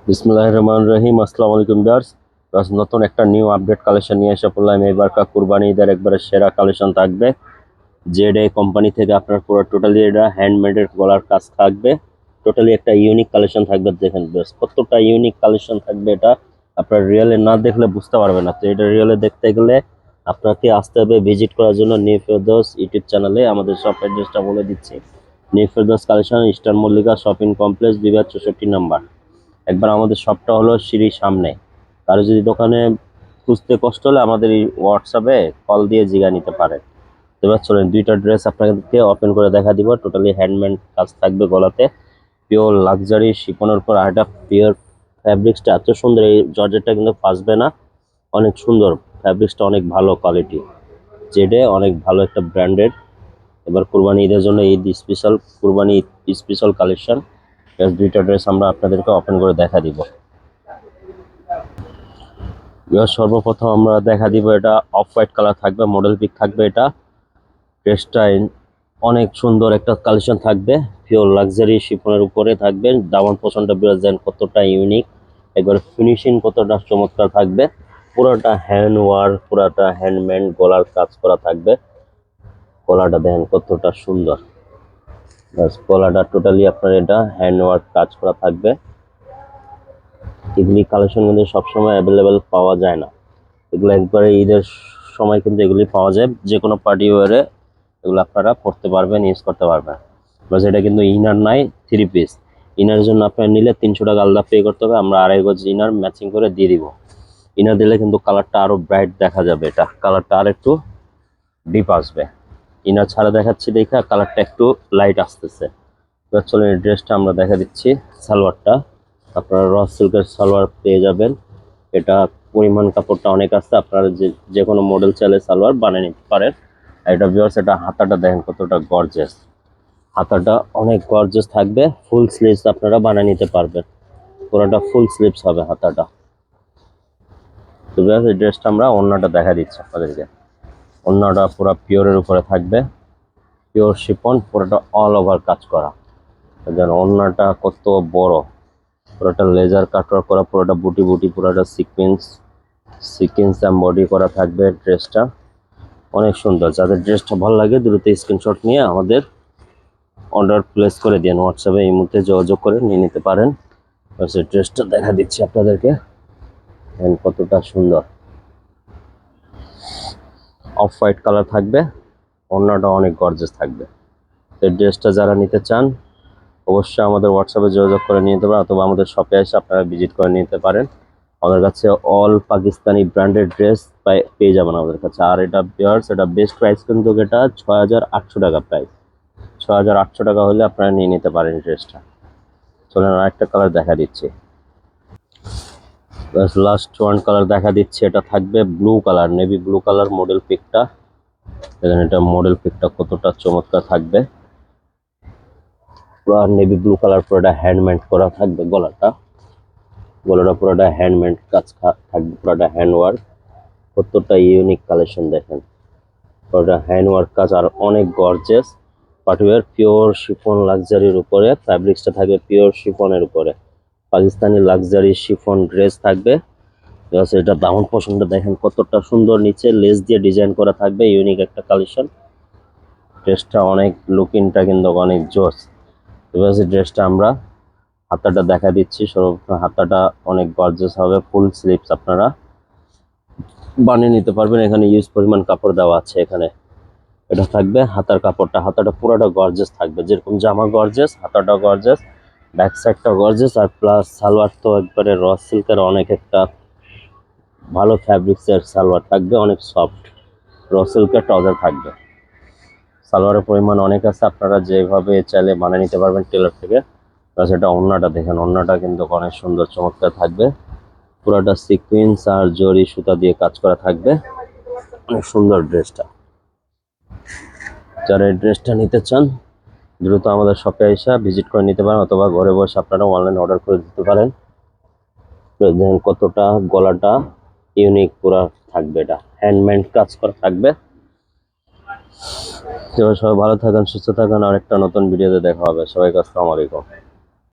বিসমিল্লাহির রহমানির রহিম। আসসালামু আলাইকুম ভিউয়ার্স। নতুন একটা নিউ আপডেট কালেকশন নিয়ে এসে পড়লাম। এবারকার কুরবানি ঈদের একবারে সেরা কালেকশন থাকবে। জেডে কোম্পানি থেকে আপনার পুরো টোটালি এটা হ্যান্ডমেডের গলার কাজ থাকবে। টোটালি একটা ইউনিক কালেকশন থাকবে। দেখেন ভিউয়ার্স কতটা ইউনিক কালেকশন থাকবে, এটা আপনার রিয়েলে না দেখলে বুঝতে পারবেন না। তো এটা রিয়েলে দেখতে গেলে আপনাকে আসতে হবে ভিজিট করার জন্য নিউ ফেরদৌস ইউটিউব চ্যানেলে। আমাদের শপ অ্যাড্রেসটা বলে দিচ্ছি। New Ferdous collection, eastern Mallika shopping complex, বিভাগ 64 নাম্বার। একবার আমাদের শপটা হলো সিঁড়ির সামনে। কারো যদি দোকানে খুঁজতে কষ্ট হলে আমাদের এই হোয়াটসঅ্যাপে কল দিয়ে জিগা নিতে পারে। এবার চলেন দুইটা ড্রেস আপনাদেরকে ওপেন করে দেখা দিব। টোটালি হ্যান্ডমেড কাজ থাকবে গলাতে, পিওর লাক্সারি শিফনের উপর আরেকটা পিওর ফ্যাব্রিক্সটা এত সুন্দর। এই জর্জেটটা কিন্তু ফাসবে না, অনেক সুন্দর ফ্যাব্রিক্সটা, অনেক ভালো কোয়ালিটি, জেডে অনেক ভালো একটা ব্র্যান্ডেড। এবার কুরবানি ঈদের জন্য ঈদ স্পেশাল, কুরবানি স্পেশাল কালেকশন। দুইটা ড্রেস আমরা আপনাদেরকে ওপেন করে দেখা দিব। সর্বপ্রথম আমরা দেখা দিব, এটা অফ হোয়াইট কালার থাকবে, মডেল পিক থাকবে। এটা ড্রেসটা অনেক সুন্দর একটা কালেকশন থাকবে, পিওর লাক্সারি শিফনের উপরে থাকবে। দামান পছন্দ বিরাজ কতটা ইউনিক, একবার ফিনিশিং কতটা চমৎকার থাকবে। পুরোটা হ্যান্ড ওয়ার্ক, পুরোটা হ্যান্ডমেড গলার কাজ করা থাকবে। গলাটা দেখেন কতটা সুন্দর, গলাটা টোটালি আপনার এটা হ্যান্ড ওয়ার্ক কাজ করা থাকবে। এগুলি কালেকশন কিন্তু সবসময় অ্যাভেলেবেল পাওয়া যায় না, এগুলো একবারে ঈদের সময় কিন্তু এগুলি পাওয়া যায়। যে কোনো পার্টি ওয়ারে এগুলো আপনারা পড়তে পারবেন, ইউজ করতে পারবেন। বাস এটা কিন্তু ইনার নাই, 3 পিস। ইনারের জন্য আপনার নিলে 300 টাকা আলাদা পে করতে হবে। আমরা 2.5 গজ ইনার ম্যাচিং করে দিয়ে দিব। ইনার দিলে কিন্তু কালারটা আরো ব্রাইট দেখা যাবে, এটা কালারটা আর একটু ডিপ আসবে। ইনার ছাড়া দেখাচ্ছি দেখা কালারটা একটু লাইট আসতেছে। এবার চলেন এই ড্রেসটা আমরা দেখা দিচ্ছি। সালোয়ারটা আপনারা র সিল্কের সালোয়ার পেয়ে যাবেন। এটা পরিমাণ কাপড়টা অনেক আছে, আপনারা যে কোনো মডেল চাইলে সালোয়ার বানিয়ে নিতে পারেন। আর এটা ভিউয়ার্স, এটা হাতাটা দেখেন কতটা গর্জিয়াস, হাতাটা অনেক গর্জিয়াস থাকবে। ফুল স্লিভস আপনারা বানিয়ে নিতে পারবেন, পুরোটা ফুল স্লিভস হবে হাতাটা। তো ভিউয়ার্স এই ড্রেসটা আমরা ওড়নাটা দেখা দিচ্ছি আপনাদেরকে। ওড়নাটা পুরো পিওরের উপরে থাকবে, পিওর শিফন, পুরোটা অল ওভার কাজ করা। যেন ওড়নাটা কত বড়, পুরোটা লেজার কাটওয়ার্ক করা, পুরোটা বুটি বুটি, পুরোটা সিকোয়েন্স এমবডি করা থাকবে ড্রেসটা। অনেক সুন্দর। যাদের ড্রেসটা ভালো লাগে দ্রুত স্ক্রিনশট নিয়ে আমাদের অর্ডার প্লেস করে দিন। হোয়াটসঅ্যাপে এই মুহূর্তে যোগাযোগ করে নিয়ে নিতে পারেন। সেই ড্রেসটা দেখা দিচ্ছি আপনাদেরকে, কতটা সুন্দর। অফ হোয়াইট কালার থাকবে, ওড়নাটা অনেক গর্জিয়াস থাকবে। এই ড্রেসটা যারা নিতে চান অবশ্যই আমাদের হোয়াটসঅ্যাপে যোগাযোগ করে নিয়ে নিতে পারেন, অথবা আমাদের শপে এসে আপনারা ভিজিট করে নিতে পারেন। আমাদের কাছে অল পাকিস্তানি ব্র্যান্ডেড ড্রেস পেয়ে যাবেন আমাদের কাছে। আর এটা ভিউয়ার্স, এটা বেস্ট প্রাইস কিন্তু এটা 6,800 টাকা প্রাইস। 6,800 টাকা হলে আপনারা নিয়ে নিতে পারেন ড্রেসটা। চলেন আরেকটা কালার দেখা দিচ্ছি। লাস্ট ওয়ান কালার দেখা দিচ্ছি, এটা থাকবে blue colour, navy blue colour model পিকটা। দেখেন এটা মডেল পিকটা কতটা চমৎকার থাকবে। পুরো নেভি ব্লু কালার, পুরোটা হ্যান্ডমেড করা থাকবে। গলাটা পুরোটা হ্যান্ডমেড কাজ থাকবে, পুরোটা হ্যান্ড ওয়ার্ক। কতটা ইউনিক কালেকশন দেখেন, পুরোটা হ্যান্ড ওয়ার্ক কাজ আর অনেক গর্জিয়াস। পার্টিওয়ার পিওর শিফন লাক্সারির উপরে, ফ্যাব্রিক্সটা থাকবে পিওর শিফনের উপরে। পাকিস্তানি লাক্সারি শিফন ড্রেস থাকবে। এটা দামান পছন্দ দেখেন কতটা সুন্দর, নিচে লেস দিয়ে ডিজাইন করা থাকবে, ইউনিক একটা কালেকশন। ড্রেসটা অনেক লুকিংটা কিন্তু অনেক জোস। এবার ড্রেসটা আমরা হাতাটা দেখা দিচ্ছি। সর্বপ্রথম হাতাটা অনেক গর্জিয়াস হবে, ফুল স্লিভস আপনারা বানিয়ে নিতে পারবেন। এখানে ইউজ পরিমাণ কাপড় দেওয়া আছে এখানে। এটা থাকবে হাতার কাপড়টা, হাতাটা পুরোটা গর্জিয়াস থাকবে, যেরকম জামা গর্জিয়াস হাতাটা গর্জিয়াস, ব্যাক সাইডটা গর্জিয়াস। আর প্লাস সালোয়ার তো একবারে র সিল্কের অনেক একটা ভালো ফ্যাব্রিক্সের সালোয়ার থাকবে, অনেক সফট র সিল্কের ট্রাউজার থাকবে। সালোয়ারের পরিমাণ অনেক আছে, আপনারা যেভাবে চাইলে বানিয়ে নিতে পারবেন টেলার থেকে। প্লাস এটা ওড়নাটা দেখেন, ওড়নাটা কিন্তু অনেক সুন্দর চমৎকার থাকবে। পুরোটা সিকুয়েন্স আর জরি সুতা দিয়ে কাজ করা থাকবে, অনেক সুন্দর ড্রেসটা। যারা এই ড্রেসটা নিতে চান দ্রুত আমাদের শপে এসে ভিজিট করে নিতে পারেন, অথবা ঘরে বসে আপনারা অনলাইন অর্ডার করে দিতে পারেন। দেখেন কতটা গলাটা ইউনিক পুরা থাকবে, এটা হ্যান্ডমেড কাজ করা থাকবে। সবাই ভালো থাকেন, সুস্থ থাকেন, আর একটা নতুন ভিডিওতে দেখা হবে। সবাইকে আসসালামু আলাইকুম।